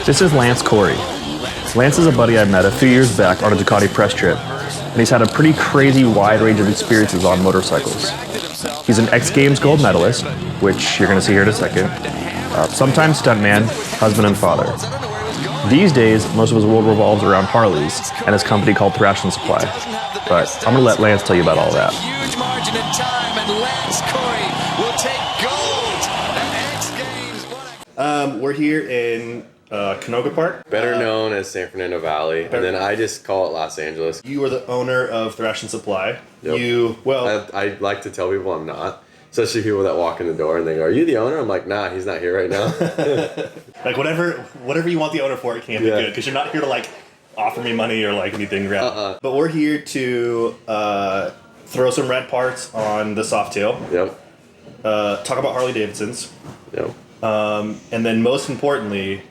This is Lance Coury. Lance is a buddy I met a few years back on a Ducati press trip, and he's had a pretty crazy wide range of experiences on motorcycles. He's an X Games gold medalist, which you're going to see here in a second, sometimes stuntman, husband, and father. These days, most of his world revolves around Harleys and his company called Thrashin Supply. But I'm going to let Lance tell you about all that. Huge margin in time, and Lance Coury will take gold at X Games. We're here in Canoga Park. Better known as San Fernando Valley, and then I just call it Los Angeles. You are the owner of Thrashin Supply. Yep. I like to tell people I'm not. Especially people that walk in the door and they go, "Are you the owner?" I'm like, "Nah, he's not here right now." Like whatever you want the owner for, it can't be good because you're not here to like offer me money or like anything. But we're here to throw some red parts on the Softail. Yep. Talk about Harley-Davidsons. Yep. And then most importantly,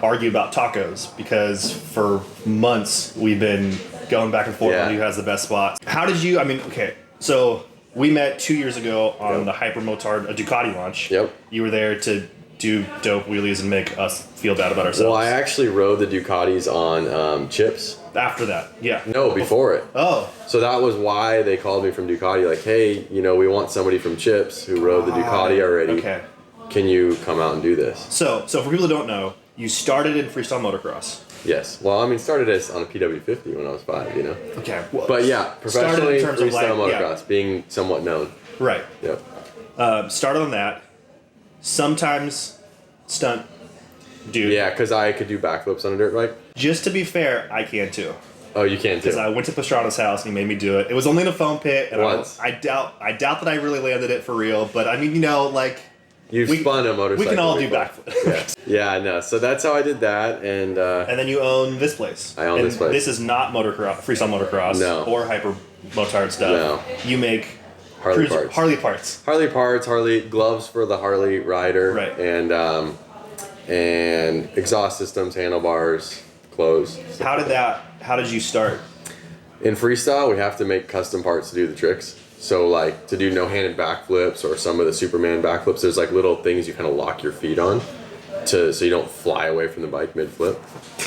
argue about tacos because for months we've been going back and forth on who has the best spots. How did you? I mean, okay, so. We met 2 years ago on the Hyper Motard Ducati launch. Yep. You were there to do dope wheelies and make us feel bad about ourselves. Well, I actually rode the Ducatis on chips. After that, yeah. No, before it. Oh. So that was why they called me from Ducati. Like, hey, we want somebody from Chips who rode the Ducati already. Okay. Can you come out and do this? So for people who don't know, you started in freestyle motocross. Yes. Well, I mean, started as on a PW50 when I was 5, Okay. Well, but yeah, professionally freestyle motocross, yeah. being somewhat known. Right. Yep. Started on that. Sometimes stunt dude. Yeah, because I could do backflips on a dirt bike. Just to be fair, I can too. Oh, you can too. Because I went to Pastrana's house and he made me do it. It was only in a foam pit. And once. I doubt that I really landed it for real. But I mean, like. You've spun a motorcycle. We can all do backflips. Yeah, I know. So that's how I did that, and then you own this place. I own this place. This is not motocross, freestyle motocross, or hyper motard stuff. No. You make Harley parts. Harley parts, Harley gloves for the Harley rider, right? And exhaust systems, handlebars, clothes. How did you start? In freestyle, we have to make custom parts to do the tricks. So like to do no-handed backflips or some of the Superman backflips, there's like little things you kind of lock your feet on so you don't fly away from the bike mid-flip.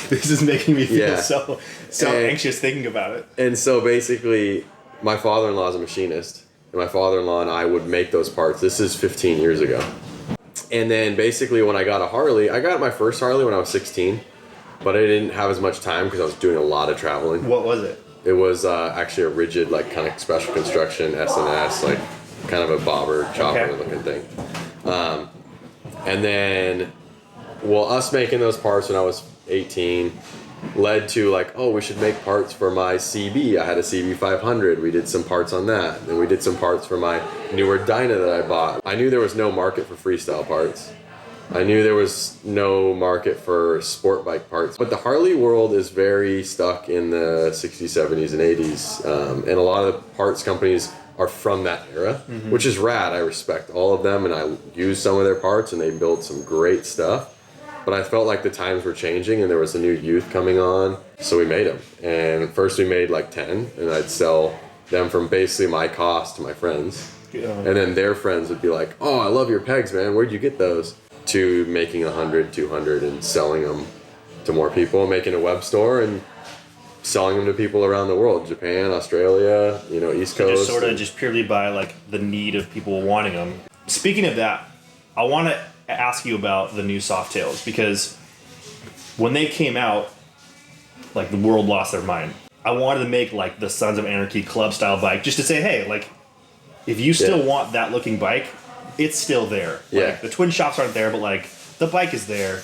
This is making me feel so anxious thinking about it. And so basically, my father-in-law is a machinist, and my father-in-law and I would make those parts. This is 15 years ago. And then basically when I got a Harley, I got my first Harley when I was 16, but I didn't have as much time because I was doing a lot of traveling. What was it? It was actually a rigid, like, kind of special construction S&S, like, kind of a bobber, chopper looking thing. And then, us making those parts when I was 18 led to, like, oh, we should make parts for my CB. I had a CB 500. We did some parts on that. And we did some parts for my newer Dyna that I bought. I knew there was no market for freestyle parts. I knew there was no market for sport bike parts, but the Harley world is very stuck in the 60s, 70s, and 80s, and a lot of the parts companies are from that era, which is rad. I respect all of them, and I use some of their parts, and they build some great stuff, but I felt like the times were changing, and there was a new youth coming on, so we made them. And first we made like 10, and I'd sell them from basically my cost to my friends, and then their friends would be like, "Oh, I love your pegs, man. Where'd you get those?" To making 100, 200 and selling them to more people, making a web store and selling them to people around the world, Japan, Australia, East Coast. Just purely by like the need of people wanting them. Speaking of that, I want to ask you about the new Softails because when they came out, like the world lost their mind. I wanted to make like the Sons of Anarchy club style bike just to say, hey, like if you still want that looking bike, it's still there. Like, the twin shocks aren't there, but like the bike is there.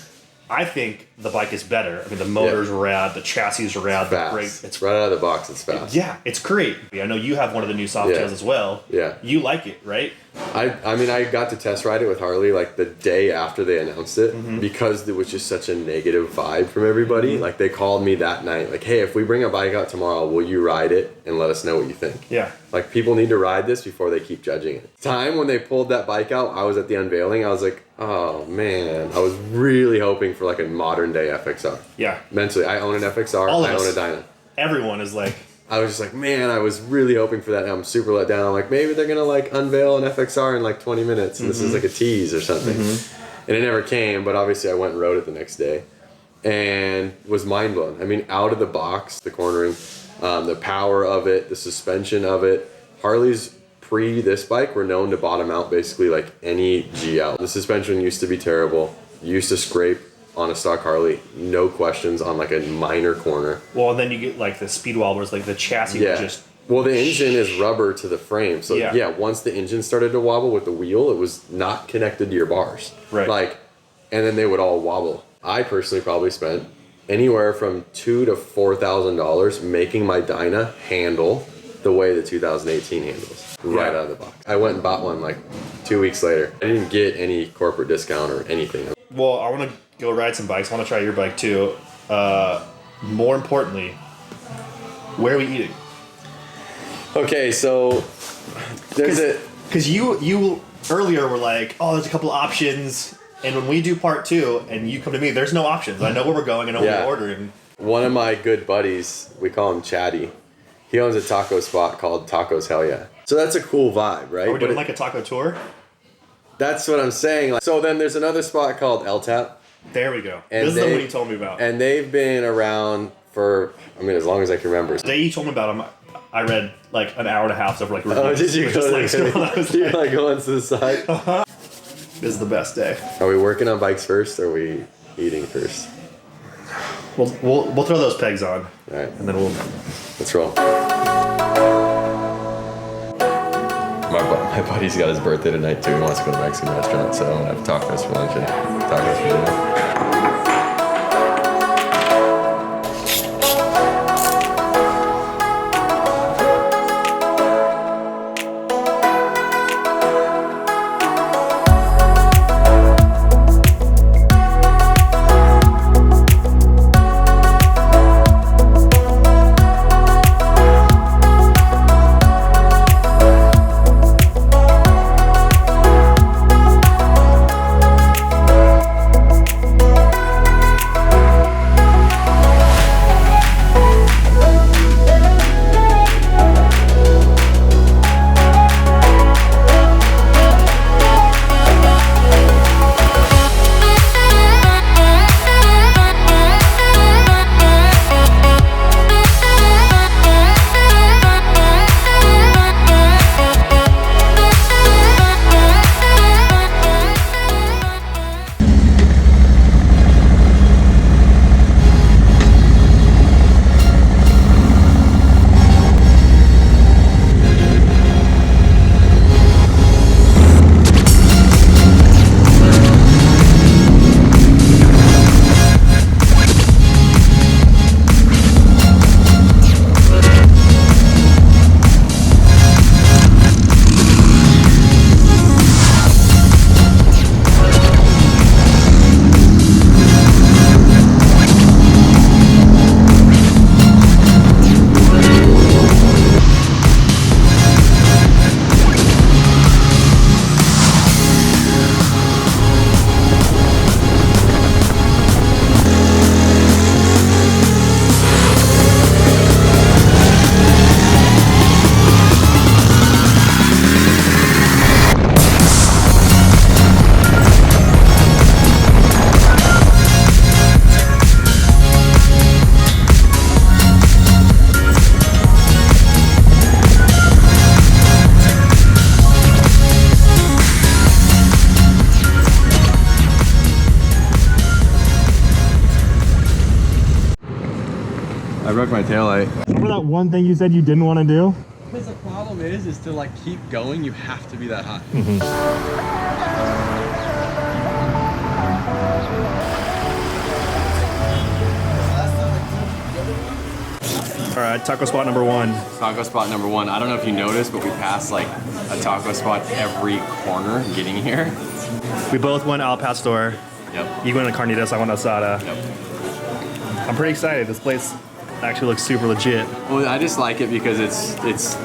I think the bike is better. I mean, the motor's rad, the chassis is rad. Fast. Great. It's right out of the box. It's fast. It's great. I know you have one of the new Softails as well. Yeah. You like it, right? I mean, I got to test ride it with Harley like the day after they announced it because there was just such a negative vibe from everybody. Like they called me that night, like, "Hey, if we bring a bike out tomorrow, will you ride it and let us know what you think?" Yeah. Like people need to ride this before they keep judging it. Time when they pulled that bike out, I was at the unveiling. I was like, oh man, I was really hoping for like a modern day FXR. Yeah. Mentally, I own an FXR. I own a Dyna. Everyone is like. I was just like, man, I was really hoping for that. And I'm super let down. I'm like, maybe they're gonna like unveil an FXR in like 20 minutes, and this is like a tease or something. And it never came. But obviously, I went and rode it the next day. and was mind blown. I mean, out of the box, the cornering, the power of it, the suspension of it. Harleys pre this bike were known to bottom out basically like any GL. The suspension used to be terrible. Used to scrape on a stock Harley, no questions on like a minor corner. Well, and then you get like the speed wobblers, like the chassis would just. Well, the engine is rubber to the frame, so once the engine started to wobble with the wheel, it was not connected to your bars. Right. Like, and then they would all wobble. I personally probably spent anywhere from $2,000 to $4,000 making my Dyna handle the way the 2018 handles, right out of the box. I went and bought one like 2 weeks later. I didn't get any corporate discount or anything. Well, I want to go ride some bikes. I want to try your bike too. More importantly, where are we eating? Okay, so there's because you earlier were like, oh, there's a couple of options, and when we do part 2 and you come to me, there's no options. I know where we're going. I know what we're ordering. One of my good buddies, we call him Chatty. He owns a taco spot called Tacos Hell Yeah. So that's a cool vibe, right? Are we doing like a taco tour? That's what I'm saying. So then there's another spot called El Tap. There we go. And this is the one you told me about. And they've been around for, I mean, as long as I can remember. The day you told me about them, I read like an hour and a half of like reviews. Oh, did you go like, you're like going to the side? This is the best day. Are we working on bikes first, or are we eating first? We'll throw those pegs on. All right. And then let's roll. My buddy's got his birthday tonight too. He wants to go to a Mexican restaurant, so I'm gonna have tacos for lunch and tacos for dinner. I broke my taillight. Remember that one thing you said you didn't want to do? Because the problem is to like keep going, you have to be that high. All right, taco spot number 1. Taco spot number 1. I don't know if you noticed, but we passed like a taco spot every corner getting here. We both went al pastor. Yep. You went to carnitas, I went asada. Yep. I'm pretty excited. This place actually looks super legit. Well, I just like it because it's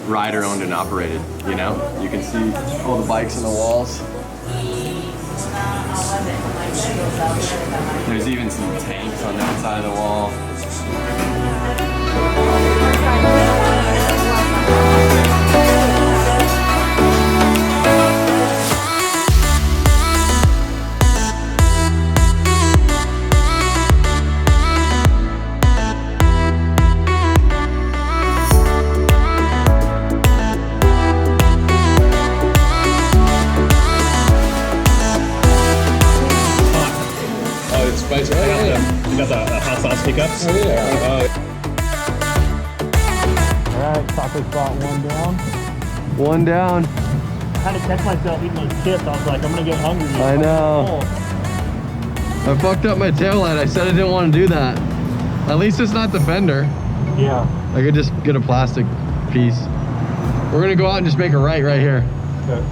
rider owned and operated, you know? You can see all the bikes on the walls. There's even some tanks on that side of the wall. tacos. Oh, yeah. Alright, taco spot 1 down. 1 down. I had to catch myself eating those chips. I was like, I'm gonna get hungry. I know. I fucked up my tail light. I said I didn't want to do that. At least it's not the fender. Yeah. I could just get a plastic piece. We're gonna go out and just make a right here. Okay.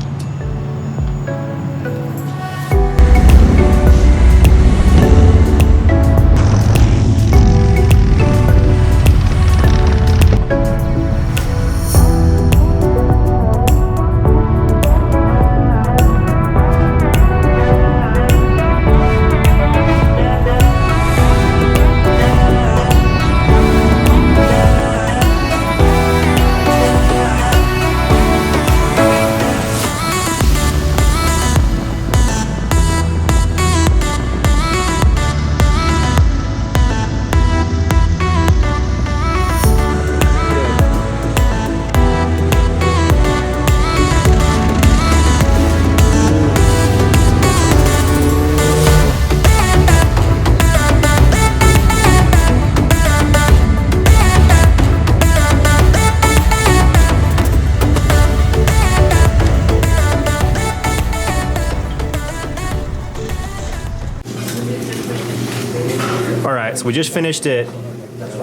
So we just finished it.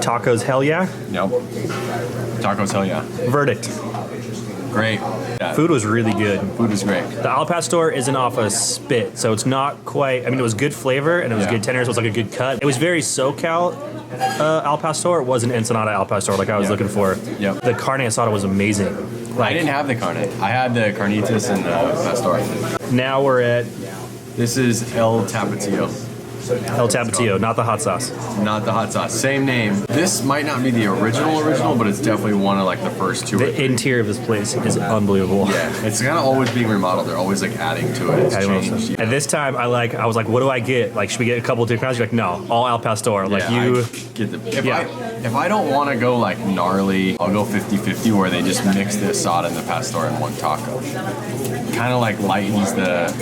Tacos, hell yeah. Yep. Tacos, hell yeah. Verdict. Great. Yeah. Food was really good. Food was great. The Al Pastor isn't off a spit, so it's not quite. I mean, it was good flavor and it was good tender. So it was like a good cut. It was very SoCal Al Pastor. It wasn't Ensenada Al Pastor like I was looking for. Yep. The carne asada was amazing. I didn't have the carne. I had the carnitas and the pastor. Now we're at This is El Tapatio. El Tapatio, not the hot sauce. Not the hot sauce. Same name. This might not be the original, but it's definitely one of like the first two. The interior of this place is unbelievable. Yeah, it's kind of always being remodeled. They're always like adding to it. It's changed. And this time, I was like, what do I get? Like, should we get a couple different kinds? You're like, no, all Al Pastor. Like you. I get the. If I don't want to go like gnarly, I'll go 50-50 where they just mix the asada and the pastor in one taco. Kind of like lightens the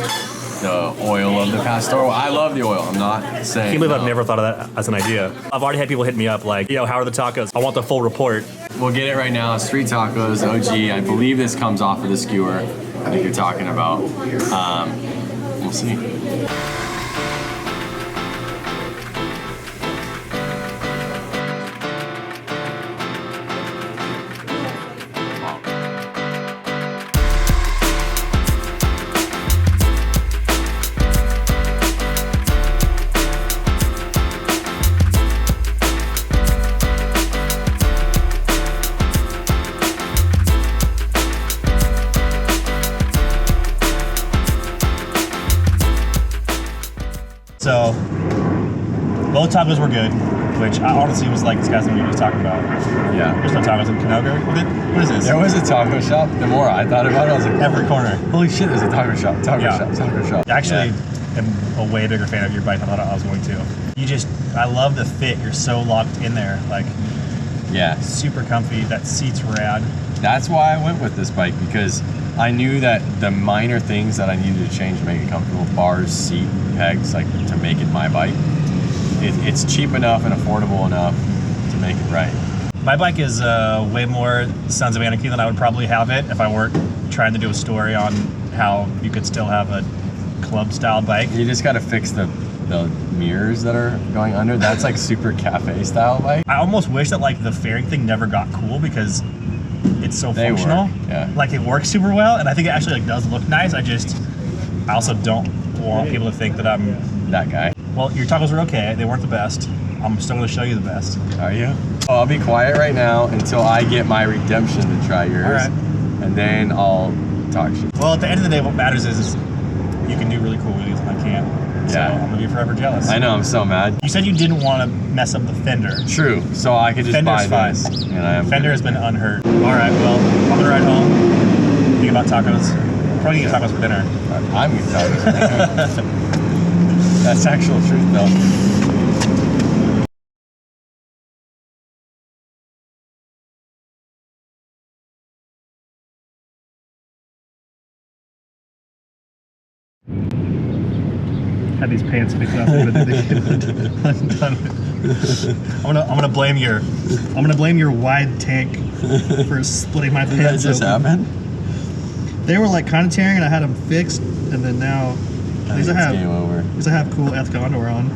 oil of the pastor. I love the oil. I'm not saying. I can't believe I've never thought of that as an idea. I've already had people hit me up like, yo, how are the tacos? I want the full report. We'll get it right now. Street tacos, OG. I believe this comes off of the skewer. I think you're talking about. We'll see. So, both tacos were good, which I honestly was like, this guy's what he was talking about. Yeah. There's no tacos in Canoga. What is this? There was a taco shop. The more I thought about it, I was like, every corner. Holy shit, there's a taco shop. Taco shop. I actually am a way bigger fan of your bike than I thought I was going to. I love the fit. You're so locked in there. Like, yeah. Super comfy. That seat's rad. That's why I went with this bike, because I knew that the minor things that I needed to change to make it comfortable, bars, seat, pegs, like to make it my bike, it's cheap enough and affordable enough to make it right. My bike is way more Sons of Anarchy than I would probably have it if I weren't trying to do a story on how you could still have a club style bike. You just got to fix the mirrors that are going under. That's like super cafe style bike. I almost wish that like the fairing thing never got cool because it's so functional. Yeah. Like it works super well, and I think it actually like does look nice. I also don't want people to think that I'm that guy. Well, your tacos were okay. They weren't the best. I'm still going to show you the best. Are you? Oh, I'll be quiet right now until I get my redemption to try yours. All right. And then I'll talk shit. Well, at the end of the day, what matters is you can do really cool wheelies and I can't. So Yeah. I'm going to be forever jealous. I know, I'm so mad. You said you didn't want to mess up the fender. True, so I could just Fender's buy this. fine. And I am Fender has been unhurt. All right, well, I'm going to ride home. Think about tacos. Probably get tacos for dinner. I'm gonna tell you. That's actual truth, though. had these pants fixed up, but they get undone. I'm gonna blame your wide tank for splitting my pants. That just open. happened? They were like kind of tearing, and I had them fixed, and then now these I Game over. have cool Ethka underwear on.